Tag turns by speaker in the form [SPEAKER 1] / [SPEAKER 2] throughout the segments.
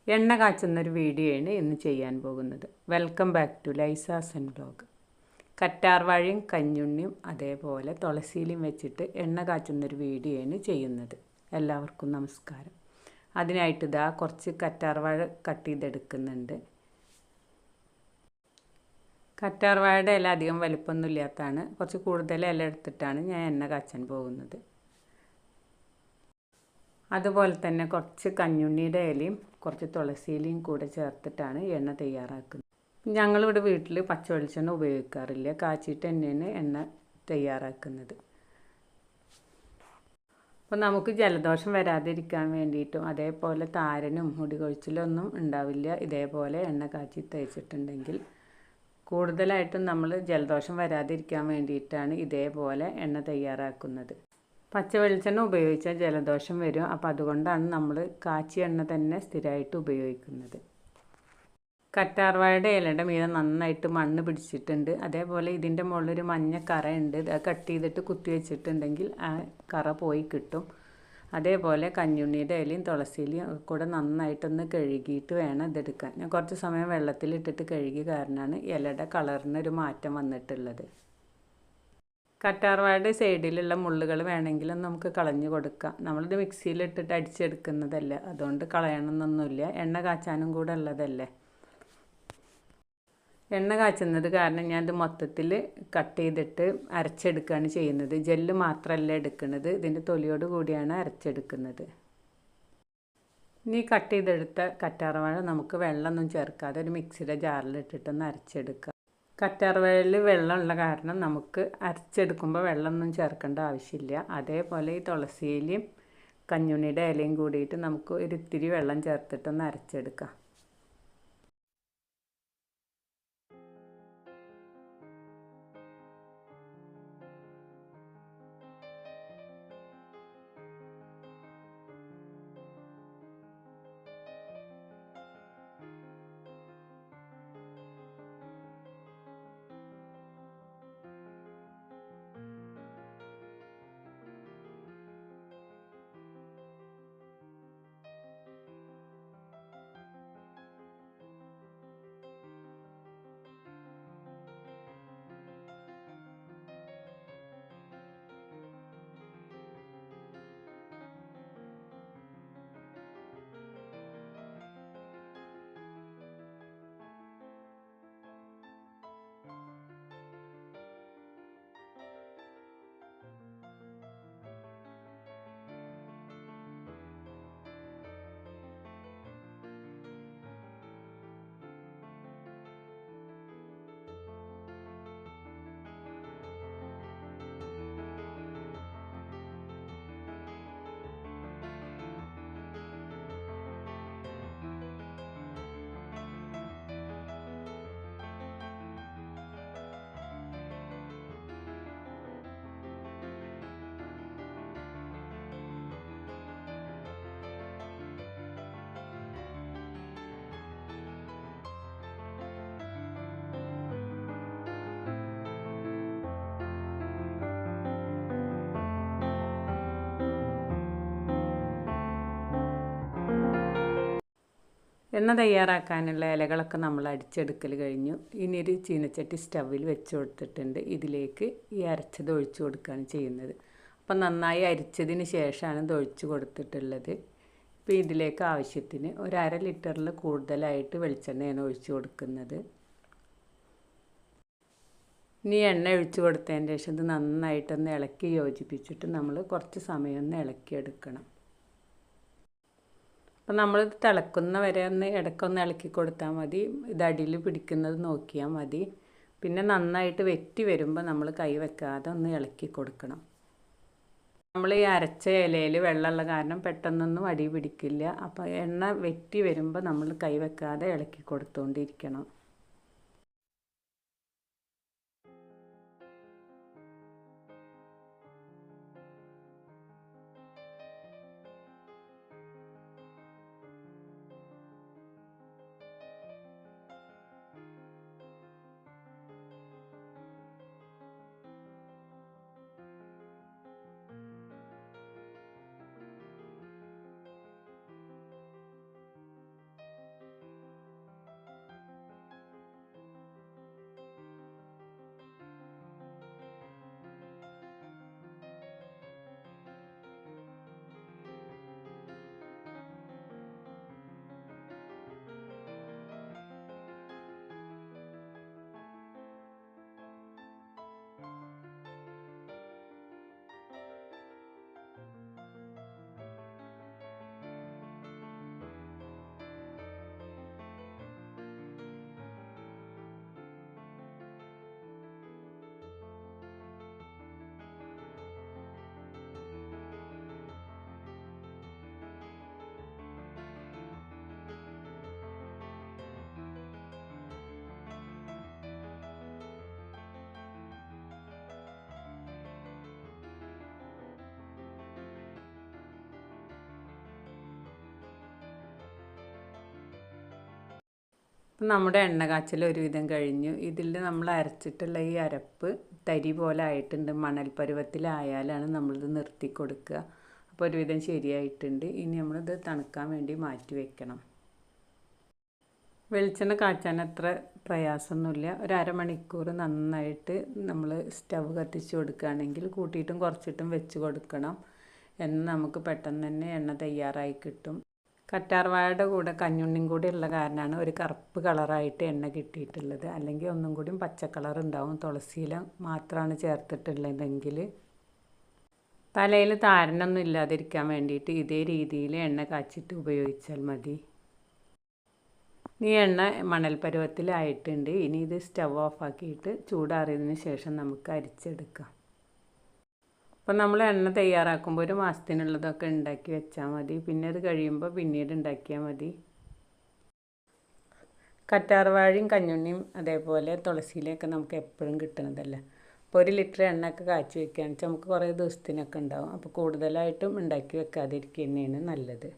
[SPEAKER 1] എണ്ണ കാച്ചുന്നൊരു വീഡിയോയാണ് ഇന്ന് ചെയ്യാൻ പോകുന്നത്. Welcome back to Lisa's and vlog. കറ്റാർവാഴയും കഞ്ഞുണ്ണിയും അതേപോലെ തുളസിയിലും വെച്ചിട്ട് എണ്ണ കാച്ചുന്നൊരു വീഡിയോയാണ് ചെയ്യുന്നത്. എല്ലാവർക്കും നമസ്കാരം. അതിനായിട്ട് ഇതാ കുറച്ച് കറ്റാർവാഴ കട്ട് ചെയ്തെടുക്കുന്നുണ്ട്. കറ്റാർവാഴയുടെ ഇല അധികം വലിപ്പമൊന്നും ഇല്ലാത്തതാണ്. കുറച്ച് കൂടുതൽ ഇല എടുത്തിട്ടാണ് ഞാൻ എണ്ണ കാച്ചാൻ പോകുന്നത്. അതുപോലെ തന്നെ കുറച്ച് കഞ്ഞുണ്ണിയുടെ ഇലയും കുറച്ച് തുളസിയിലയും കൂടെ ചേർത്തിട്ടാണ് എണ്ണ തയ്യാറാക്കുന്നത്. ഞങ്ങളിവിടെ വീട്ടിൽ പച്ച വെളിച്ചെണ്ണ ഉപയോഗിക്കാറില്ല, കാച്ചിട്ട് തന്നെയാണ് എണ്ണ തയ്യാറാക്കുന്നത്. അപ്പോൾ നമുക്ക് ജലദോഷം വരാതിരിക്കാൻ വേണ്ടിയിട്ടും അതേപോലെ താരനും മുടി കൊഴിച്ചിലൊന്നും ഉണ്ടാവില്ല. ഇതേപോലെ എണ്ണ കാച്ചി തേച്ചിട്ടുണ്ടെങ്കിൽ കൂടുതലായിട്ടും നമ്മൾ ജലദോഷം വരാതിരിക്കാൻ വേണ്ടിയിട്ടാണ് ഇതേപോലെ എണ്ണ തയ്യാറാക്കുന്നത്. പച്ച വെളിച്ചെണ്ണ ഉപയോഗിച്ചാൽ ജലദോഷം വരും. അപ്പോൾ അതുകൊണ്ടാണ് നമ്മൾ കാച്ചിയ എണ്ണ തന്നെ സ്ഥിരമായിട്ട് ഉപയോഗിക്കുന്നത്. കറ്റാർവാഴയുടെ ഇലയുടെ മീതെ നന്നായിട്ട് മണ്ണ് പിടിച്ചിട്ടുണ്ട്. അതേപോലെ ഇതിൻ്റെ മുകളിലൊരു മഞ്ഞ കറയുണ്ട്. അത് കട്ട് ചെയ്തിട്ട് കുത്തി വെച്ചിട്ടുണ്ടെങ്കിൽ ആ കറ പോയി കിട്ടും. അതേപോലെ കഞ്ഞുണ്ണിയുടെ ഇലയും തുളസിയിലയും കൂടെ നന്നായിട്ടൊന്ന് കഴുകിയിട്ട് വേണം ഇതെടുക്കാൻ. ഞാൻ കുറച്ച് സമയം വെള്ളത്തിലിട്ടിട്ട് കഴുകിയ കാരണമാണ് ഇലയുടെ കളറിനൊരു മാറ്റം വന്നിട്ടുള്ളത്. കറ്റാർവാഴയുടെ സൈഡിലുള്ള മുള്ളുകൾ വേണമെങ്കിലും നമുക്ക് കളഞ്ഞു കൊടുക്കാം. നമ്മളിത് മിക്സിയിലിട്ടിട്ട് അടിച്ചെടുക്കുന്നതല്ല, അതുകൊണ്ട് കളയണമെന്നൊന്നുമില്ല. എണ്ണ കാച്ചാനും കൂടെ ഉള്ളതല്ലേ. എണ്ണ കാച്ചുന്നത് കാരണം ഞാനിത് മൊത്തത്തിൽ കട്ട് ചെയ്തിട്ട് അരച്ചെടുക്കുകയാണ് ചെയ്യുന്നത്. ജെല്ല് മാത്രമല്ല എടുക്കുന്നത്, ഇതിൻ്റെ തൊലിയോട് കൂടിയാണ് അരച്ചെടുക്കുന്നത്. ഇനി കട്ട് ചെയ്തെടുത്ത കറ്റാർവാഴ നമുക്ക് വെള്ളമൊന്നും ചേർക്കാതെ ഒരു മിക്സിയുടെ ജാറിലിട്ടിട്ടൊന്ന് അരച്ചെടുക്കാം. കറ്റാർവാഴയിൽ വെള്ളമുള്ള കാരണം നമുക്ക് അരച്ചെടുക്കുമ്പോൾ വെള്ളമൊന്നും ചേർക്കേണ്ട ആവശ്യമില്ല. അതേപോലെ ഈ തുളസിയിലയും കഞ്ഞുണ്ണിയുടെ ഇലയും കൂടിയിട്ട് നമുക്ക് ഒരിത്തിരി വെള്ളം ചേർത്തിട്ടൊന്ന് അരച്ചെടുക്കാം. എണ്ണ തയ്യാറാക്കാനുള്ള ഇലകളൊക്കെ നമ്മൾ അടിച്ചെടുക്കൽ കഴിഞ്ഞു. ഇനി ഒരു ചീനച്ചട്ടി സ്റ്റവിൽ വെച്ച് കൊടുത്തിട്ടുണ്ട്. ഇതിലേക്ക് ഈ അരച്ചത് ഒഴിച്ചു കൊടുക്കുകയാണ് ചെയ്യുന്നത്. അപ്പം നന്നായി അരിച്ചതിന് ശേഷമാണ് ഇത് ഒഴിച്ചു കൊടുത്തിട്ടുള്ളത്. ഇപ്പോൾ ഇതിലേക്ക് ആവശ്യത്തിന് ഒരു 1/2 ലിറ്ററിൽ കൂടുതലായിട്ട് വെളിച്ചെണ്ണയാണ് ഒഴിച്ചു കൊടുക്കുന്നത്. ഇനി എണ്ണ ഒഴിച്ചു കൊടുത്തതിന് ശേഷം ഇത് നന്നായിട്ടൊന്ന് ഇളക്കി യോജിപ്പിച്ചിട്ട് നമ്മൾ കുറച്ച് സമയം ഒന്ന് ഇളക്കിയെടുക്കണം. അപ്പം നമ്മൾ തിളക്കുന്ന വരെ ഒന്ന് ഇടയ്ക്കൊന്ന് ഇളക്കി കൊടുത്താൽ മതി. ഇത് അടിയിൽ പിടിക്കുന്നത് നോക്കിയാൽ മതി. പിന്നെ നന്നായിട്ട് വെറ്റി വരുമ്പോൾ നമ്മൾ കൈ വെക്കാതെ ഒന്ന് ഇളക്കി കൊടുക്കണം. നമ്മൾ ഈ അരച്ച ഇലയിൽ വെള്ളമുള്ള കാരണം പെട്ടെന്നൊന്നും അടി പിടിക്കില്ല. അപ്പോൾ എണ്ണ വെറ്റി വരുമ്പോൾ നമ്മൾ കൈ വെക്കാതെ ഇളക്കി കൊടുത്തുകൊണ്ടിരിക്കണം. നമ്മുടെ എണ്ണ കാച്ചൽ ഒരുവിധം കഴിഞ്ഞു. ഇതിൽ നമ്മൾ അരച്ചിട്ടുള്ള ഈ അരപ്പ് തരി പോലെ ആയിട്ടുണ്ട്. മണൽ പരുവത്തിലായാലാണ് നമ്മളിത് നിർത്തി കൊടുക്കുക. അപ്പോൾ ഒരുവിധം ശരിയായിട്ടുണ്ട്. ഇനി നമ്മളിത് തണുക്കാൻ വേണ്ടി മാറ്റി വെക്കണം. വെളിച്ചെണ്ണ കാച്ചാൻ അത്ര പ്രയാസമൊന്നുമില്ല. ഒരു അരമണിക്കൂർ നന്നായിട്ട് നമ്മൾ സ്റ്റവ് കത്തിച്ച് കൊടുക്കുകയാണെങ്കിൽ കൂട്ടിയിട്ടും കുറച്ചിട്ടും വെച്ച് കൊടുക്കണം. എന്നാൽ നമുക്ക് പെട്ടെന്ന് തന്നെ എണ്ണ തയ്യാറായി കിട്ടും. കറ്റാർവാഴയുടെ കൂടെ കഞ്ഞുണ്ണിയും കൂടി ഉള്ള കാരണമാണ് ഒരു കറുപ്പ് കളറായിട്ട് എണ്ണ കിട്ടിയിട്ടുള്ളത്. അല്ലെങ്കിൽ ഒന്നും കൂടി പച്ച കളർ ഉണ്ടാവും. തുളസിയില മാത്രമാണ് ചേർത്തിട്ടുള്ളതെങ്കിൽ. തലയിൽ താരനൊന്നും ഇല്ലാതിരിക്കാൻ വേണ്ടിയിട്ട് ഇതേ രീതിയിൽ എണ്ണ കാച്ചിട്ട് ഉപയോഗിച്ചാൽ മതി. ഈ എണ്ണ മണൽ പരുവത്തിലായിട്ടുണ്ട്. ഇനി ഇത് സ്റ്റവ് ഓഫാക്കിയിട്ട് ചൂടാറിയതിന് ശേഷം നമുക്ക് അരിച്ചെടുക്കാം. അപ്പോൾ നമ്മൾ എണ്ണ തയ്യാറാക്കുമ്പോൾ ഒരു മാസത്തിനുള്ളതൊക്കെ ഉണ്ടാക്കി വെച്ചാൽ മതി. പിന്നെ അത് കഴിയുമ്പോൾ പിന്നീട് ഉണ്ടാക്കിയാൽ മതി. കറ്റാർവാഴയും കഞ്ഞുണ്ണിയും അതേപോലെ തുളസിയിലൊക്കെ നമുക്ക് എപ്പോഴും കിട്ടുന്നതല്ല. അപ്പോൾ 1 ലിറ്റർ എണ്ണയൊക്കെ കാച്ചി വെക്കുകയാണെന്ന് വെച്ചാൽ നമുക്ക് കുറേ ദിവസത്തിനൊക്കെ ഉണ്ടാവും. അപ്പോൾ കൂടുതലായിട്ടും ഉണ്ടാക്കി വെക്കാതിരിക്കുക തന്നെയാണ് നല്ലത്.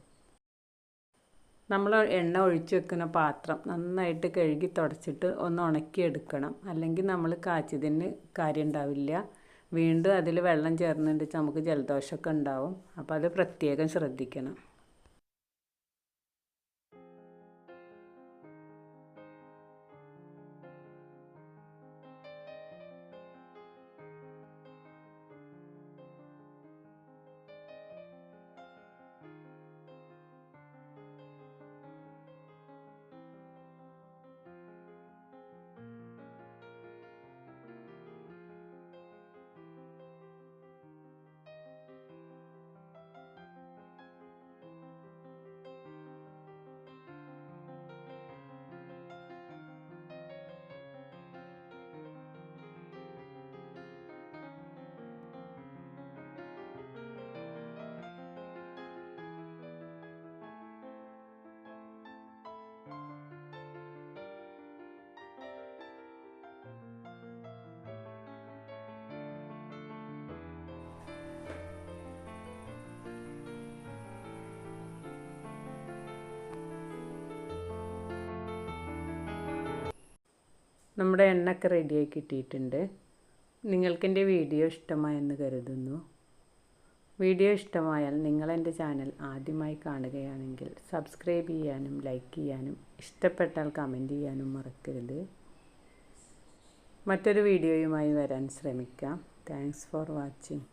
[SPEAKER 1] നമ്മൾ എണ്ണ ഒഴിച്ച് വെക്കുന്ന പാത്രം നന്നായിട്ട് കഴുകി തുടച്ചിട്ട് ഒന്ന് ഉണക്കിയെടുക്കണം. അല്ലെങ്കിൽ നമ്മൾ കാച്ചിയതിന് കാര്യം ഉണ്ടാവില്ല. വീണ്ടും അതിൽ വെള്ളം ചേർന്നിട്ട് നമുക്ക് ജലദോഷമൊക്കെ ഉണ്ടാവും. അപ്പോൾ അത് പ്രത്യേകം ശ്രദ്ധിക്കണം. നമ്മുടെ എണ്ണയൊക്കെ റെഡിയായി കിട്ടിയിട്ടുണ്ട്. നിങ്ങൾക്കെൻ്റെ വീഡിയോ ഇഷ്ടമായെന്ന് കരുതുന്നു. വീഡിയോ ഇഷ്ടമായാൽ നിങ്ങളെൻ്റെ ചാനൽ ആദ്യമായി കാണുകയാണെങ്കിൽ സബ്സ്ക്രൈബ് ചെയ്യാനും ലൈക്ക് ചെയ്യാനും ഇഷ്ടപ്പെട്ടാൽ കമൻറ്റ് ചെയ്യാനും മറക്കരുത്. മറ്റൊരു വീഡിയോയുമായി വരാൻ ശ്രമിക്കാം. Thanks for watching.